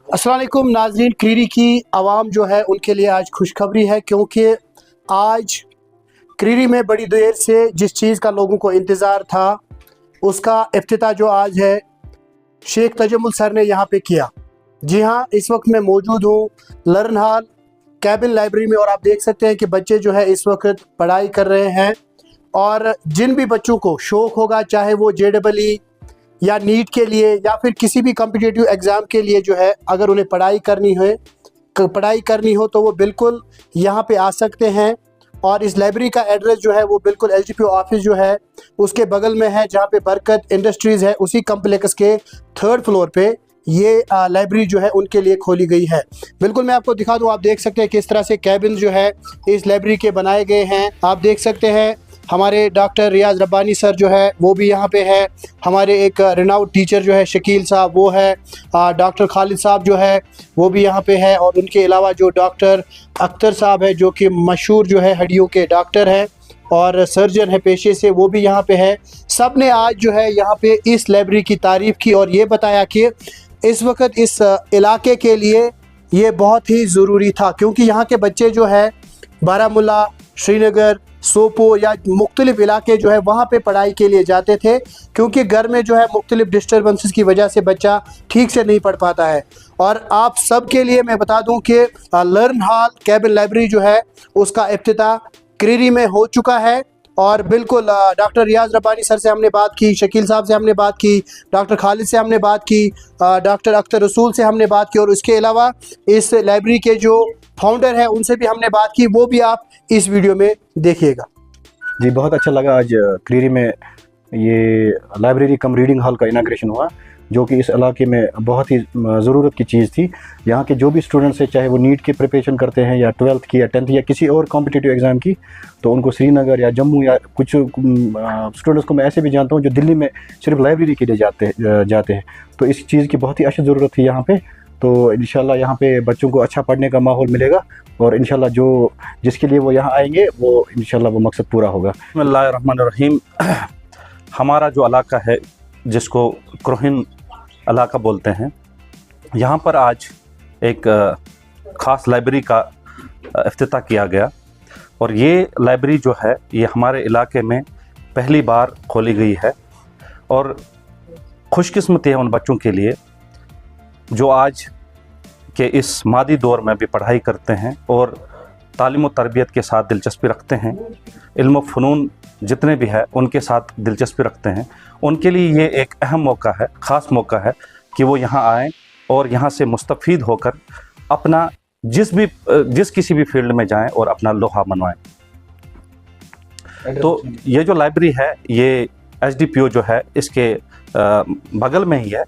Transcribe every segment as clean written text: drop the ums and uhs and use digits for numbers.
अस्सलाम वालेकुम नाज़रीन। क्रीरी की आवाम जो है उनके लिए आज खुशखबरी है, क्योंकि आज क्रीरी में बड़ी देर से जिस चीज़ का लोगों को इंतज़ार था उसका इफ्तिताह जो आज है शेख तजम्मुल सर ने यहाँ पे किया। जी हाँ, इस वक्त मैं मौजूद हूँ लर्न हॉल कैबिन लाइब्रेरी में, और आप देख सकते हैं कि बच्चे जो है इस वक्त पढ़ाई कर रहे हैं। और जिन भी बच्चों को शौक़ होगा, चाहे वो JEE या नीट के लिए या फिर किसी भी कॉम्पिटिटिव एग्ज़ाम के लिए जो है, अगर उन्हें पढ़ाई करनी हो तो वो बिल्कुल यहाँ पे आ सकते हैं। और इस लाइब्रेरी का एड्रेस जो है वो बिल्कुल SDPO ऑफिस जो है उसके बगल में है, जहाँ पे बरकत इंडस्ट्रीज़ है, उसी कम्प्लेक्स के 3rd फ्लोर पे ये लाइब्रेरी जो है उनके लिए खोली गई है। बिल्कुल मैं आपको दिखा दूँ, आप देख सकते हैं किस तरह से कैबिन जो है इस लाइब्रेरी के बनाए गए हैं। आप देख सकते हैं हमारे डॉक्टर रियाज रब्बानी सर जो है वो भी यहाँ पे है, हमारे एक रिनाउड टीचर जो है शकील साहब वो है, डॉक्टर खालिद साहब जो है वो भी यहाँ पे है, और उनके अलावा जो डॉक्टर अख्तर साहब है जो कि मशहूर जो है हड्डियों के डॉक्टर हैं और सर्जन है पेशे से, वो भी यहाँ पे है। सब ने आज जो है यहाँ पे इस लाइब्रेरी की तारीफ़ की और ये बताया कि इस वक्त इस इलाके के लिए ये बहुत ही ज़रूरी था, क्योंकि यहाँ के बच्चे जो है बारामूला, श्रीनगर, सोपो या मुख्तलिफ इलाके जो है वहाँ पे पढ़ाई के लिए जाते थे, क्योंकि घर में जो है मुख्तलिफ डिस्टर्बेंसेस की वजह से बच्चा ठीक से नहीं पढ़ पाता है। और आप सब के लिए मैं बता दूं कि लर्न हॉल कैबिन लाइब्रेरी जो है उसका इफ्तिताह क्रीरी में हो चुका है। और बिल्कुल डॉक्टर रियाज रब्बानी सर से हमने बात की, शकील साहब से हमने बात की, डॉक्टर खालिद से हमने बात की, डॉक्टर अख्तर रसूल से हमने बात की, और उसके अलावा इस लाइब्रेरी के जो फाउंडर हैं उनसे भी हमने बात की, वो भी आप इस वीडियो में देखिएगा। जी, बहुत अच्छा लगा आज क्रीरी में ये लाइब्रेरी कम रीडिंग हॉल का इनाग्रेशन हुआ, जो कि इस इलाके में बहुत ही ज़रूरत की चीज़ थी। यहाँ के जो भी स्टूडेंट्स हैं, चाहे वो नीट की प्रिपरेशन करते हैं या 12th की या 10th या किसी और कॉम्पिटिटिव एग्ज़ाम की, तो उनको श्रीनगर या जम्मू या कुछ स्टूडेंट्स को मैं ऐसे भी जानता हूँ जो दिल्ली में सिर्फ लाइब्रेरी के लिए जाते हैं। तो इस चीज़ की बहुत ही अशद ज़रूरत थी यहाँ पे। तो इंशाल्लाह यहाँ पे बच्चों को अच्छा पढ़ने का माहौल मिलेगा, और इंशाल्लाह जो जिसके लिए वो यहाँ आएंगे वो इंशाल्लाह वो मकसद पूरा होगा। बिस्मिल्लाहिर्रहमानिर्रहीम। हमारा जो इलाका है जिसको क्रोहिन इलाका बोलते हैं, यहाँ पर आज एक ख़ास लाइब्रेरी का इफ्तिताह किया गया, और ये लाइब्रेरी जो है ये हमारे इलाके में पहली बार खोली गई है। और खुशकिस्मती है उन बच्चों के लिए जो आज के इस मादी दौर में भी पढ़ाई करते हैं और तालीम व तरबियत के साथ दिलचस्पी रखते हैं, इल्म व फ़नून जितने भी है उनके साथ दिलचस्पी रखते हैं। उनके लिए ये एक अहम मौका है, ख़ास मौका है कि वो यहाँ आएँ और यहाँ से मुस्तफ़ीद होकर अपना जिस किसी भी फील्ड में जाएं और अपना लोहा मनवाएं। तो ये जो लाइब्रेरी है ये SDPO जो है इसके बगल में ही है।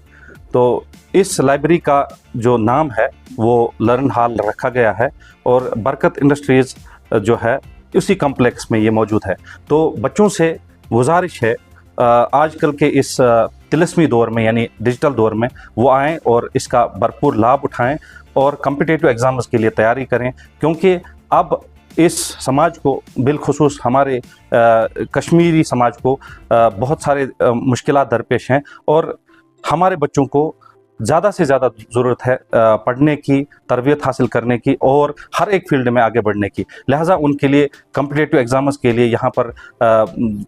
तो इस लाइब्रेरी का जो नाम है वो लर्न हॉल रखा गया है, और बरकत इंडस्ट्रीज़ जो है उसी कॉम्प्लेक्स में ये मौजूद है। तो बच्चों से गुजारिश है आजकल के इस तिलस्मी दौर में यानी डिजिटल दौर में वो आएँ और इसका भरपूर लाभ उठाएं और कॉम्पिटिटिव एग्ज़ाम्स के लिए तैयारी करें, क्योंकि अब इस समाज को बिलखुसूस हमारे कश्मीरी समाज को बहुत सारे मुश्किलात दरपेश हैं, और हमारे बच्चों को ज़्यादा से ज़्यादा ज़रूरत है पढ़ने की, तरबियत हासिल करने की और हर एक फील्ड में आगे बढ़ने की। लिहाजा उनके लिए कॉम्पिटिटिव एग्ज़ाम्स के लिए यहाँ पर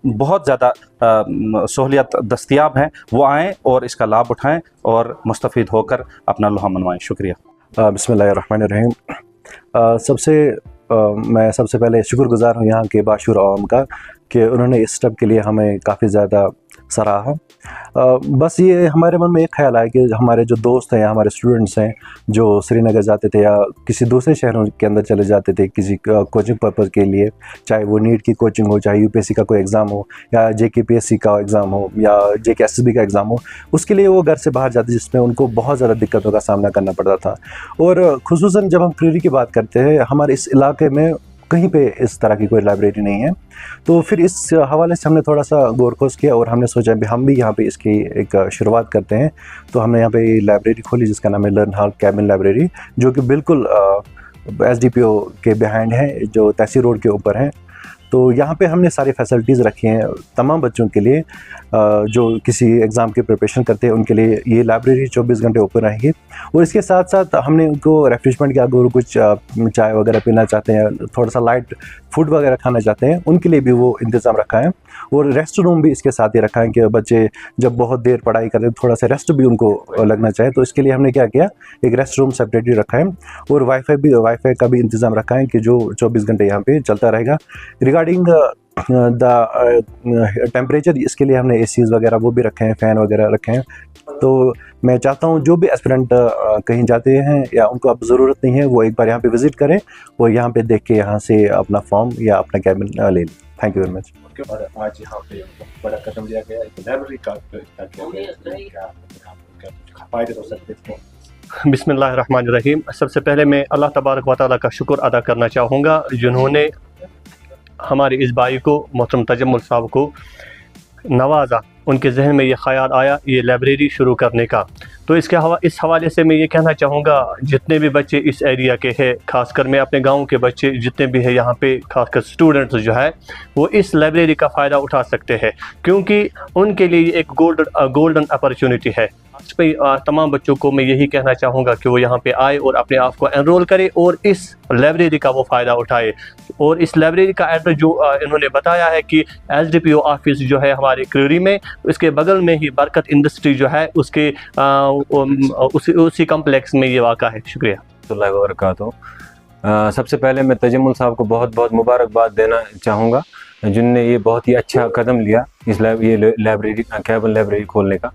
बहुत ज़्यादा सहूलियत दस्तयाब हैं। वो आएँ और इसका लाभ उठाएँ और मुस्तफ़ीद होकर अपना लोहा मनवाएँ। शुक्रिया। बिस्मिल्लाहिर्रहमानिर्रहीम। मैं सबसे पहले शुक्रगुज़ार हूँ यहाँ के बाशूर आवाम का कि उन्होंने इस स्टेप के लिए हमें काफ़ी ज़्यादा सराहा। बस ये हमारे मन में एक ख्याल आया कि हमारे जो दोस्त हैं, हमारे स्टूडेंट्स हैं जो श्रीनगर जाते थे या किसी दूसरे शहरों के अंदर चले जाते थे किसी कोचिंग पर्पज़ के लिए, चाहे वो नीट की कोचिंग हो, चाहे UPSC का कोई एग्ज़ाम हो, या JKPSC का एग्ज़ाम हो, या JKSSB का एग्ज़ाम हो, उसके लिए वो घर से बाहर जाते, जिसमें उनको बहुत ज़्यादा दिक्कतों का सामना करना पड़ता था। और ख़ुसूसन जब हम क्रीरी की बात करते हैं, हमारे इस इलाके में कहीं पे इस तरह की कोई लाइब्रेरी नहीं है। तो फिर इस हवाले से हमने थोड़ा सा गौर खोज किया और हमने सोचा भी हम भी यहाँ पे इसकी एक शुरुआत करते हैं। तो हमने यहाँ पे लाइब्रेरी खोली जिसका नाम है लर्न हॉल कैबिन लाइब्रेरी, जो कि बिल्कुल SDPO के बिहाइंड है, जो तहसील रोड के ऊपर है। तो यहाँ पे हमने सारी फैसिलिटीज़ रखी हैं तमाम बच्चों के लिए जो किसी एग्ज़ाम की प्रिपरेशन करते हैं उनके लिए ये लाइब्रेरी 24 घंटे ओपन रहेगी। और इसके साथ साथ हमने उनको रिफ्रेशमेंट के अगर वो कुछ चाय वगैरह पीना चाहते हैं, थोड़ा सा लाइट फूड वगैरह खाना चाहते हैं, उनके लिए भी वो इंतज़ाम रखा है। और रेस्ट रूम भी इसके साथ ही रखा है कि बच्चे जब बहुत देर पढ़ाई करें थोड़ा सा रेस्ट भी उनको लगना चाहिए, तो इसके लिए हमने क्या किया, एक रेस्ट रूम सेपरेटली रखा है। और वाईफाई का भी इंतज़ाम रखा है कि जो 24 घंटे यहाँ पे चलता रहेगा। रिगार्डिंग द टेम्परेचर, इसके लिए हमने एसीज़ वगैरह वो भी रखे हैं, फ़ैन वगैरह रखे हैं। तो मैं चाहता हूँ जो भी एस्पिरेंट कहीं जाते हैं या उनको अब ज़रूरत नहीं है, वो एक बार यहाँ पे विज़िट करें और यहाँ पे देख के यहाँ से अपना फॉर्म या अपना कैबिन ले लें। Thank you very much. उसके बाद आज यहाँ पे बड़ा कदम लिया गया, एक लाइब्रेरी का क्या फ़ायदे हो सकते हैं? बिस्मिल्लाहिर्रहमानिर्रहीम। सबसे पहले मैं अल्लाह तबारक व तआला का शुक्र अदा करना चाहूँगा जिन्होंने हमारे इस भाई को, मोहतरम तजम्मुल साहब को नवाजा, उनके जहन में ये ख्याल आया ये लाइब्रेरी शुरू करने का। तो इस हवाले से मैं ये कहना चाहूँगा जितने भी बच्चे इस एरिया के हैं, खासकर मैं अपने गांव के बच्चे जितने भी हैं यहाँ पे, खासकर स्टूडेंट्स जो है वो इस लाइब्रेरी का फ़ायदा उठा सकते हैं, क्योंकि उनके लिए एक गोल्डन अपॉर्चुनिटी है। इस पे तमाम बच्चों को मैं यही कहना चाहूँगा कि वो यहाँ पे आए और अपने आप को एनरोल करे और इस लाइब्रेरी का वो फ़ायदा उठाए। और इस लाइब्रेरी का एड्रेस जो इन्होंने बताया है कि SDPO ऑफिस जो है हमारे क्रीरी में, उसके बगल में ही बरकत इंडस्ट्री जो है उसके उसी कम्प्लेक्स में ये वाक़ा है। शुक्रिया वबरकातुहू। सबसे पहले मैं तजम्मुल साहब को बहुत बहुत मुबारकबाद देना चाहूँगा जिनने ये बहुत ही अच्छा कदम लिया इस लाइब्रेरी कैबिन लाइब्रेरी खोलने का।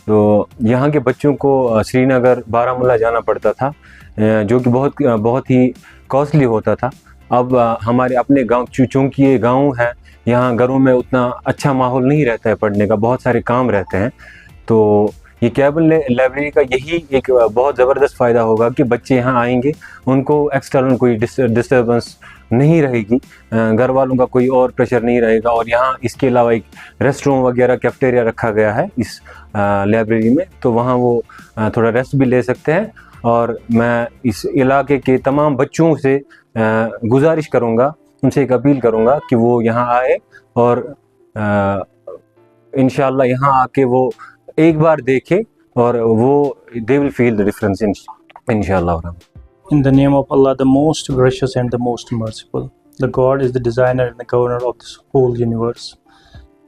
तो यहाँ के बच्चों को श्रीनगर बारामूला जाना पड़ता था जो कि बहुत ही कॉस्टली होता था। अब हमारे अपने गांव, चूँकि ये गांव है, यहाँ घरों में उतना अच्छा माहौल नहीं रहता है पढ़ने का, बहुत सारे काम रहते हैं। तो ये कैबिन लाइब्रेरी का यही एक बहुत ज़बरदस्त फ़ायदा होगा कि बच्चे यहाँ आएंगे, उनको एक्सटर्नल कोई डिस्टर्बेंस नहीं रहेगी, घर वालों का कोई और प्रेशर नहीं रहेगा। और यहाँ इसके अलावा एक रेस्ट रूम वगैरह कैफेटेरिया रखा गया है इस लाइब्रेरी में, तो वहाँ वो थोड़ा रेस्ट भी ले सकते हैं। और मैं इस इलाके के तमाम बच्चों से गुजारिश करूँगा, उनसे एक अपील करूँगा कि वो यहाँ आए और इंशाअल्लाह यहाँ आके वो एक बार देखें और वो they will feel the difference inshallah. In the name of Allah, the most gracious and the most merciful. The God is the designer and the governor of this whole universe.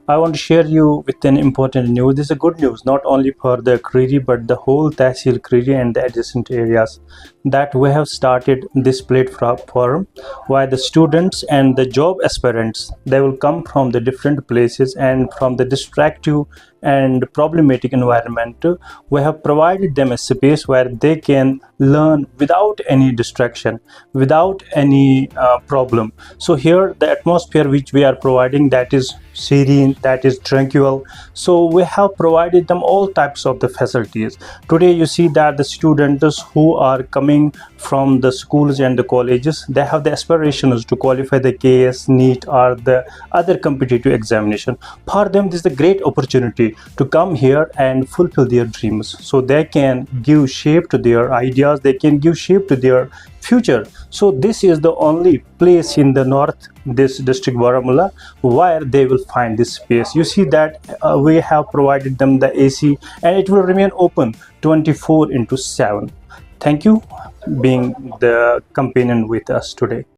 I want to share you with an important news. This is a good news not only for the Creedy but the whole Tehsil Creedy and the adjacent areas, that we have started this platform where the students and the job aspirants, they will come from the different places and from the distractive and problematic environment. We have provided them a space where they can learn without any distraction, without any problem. So here the atmosphere which we are providing, that is serene, that is tranquil. So we have provided them all types of the facilities. Today you see that the students who are coming from the schools and the colleges, they have the aspirations to qualify the KS, NEET or the other competitive examination. For them this is a great opportunity to come here and fulfill their dreams, so they can give shape to their ideas, they can give shape to their future. So this is the only place in the north, this district Baramulla, where they will find this space. You see that we have provided them the AC and it will remain open 24/7. Thank you being the companion with us today.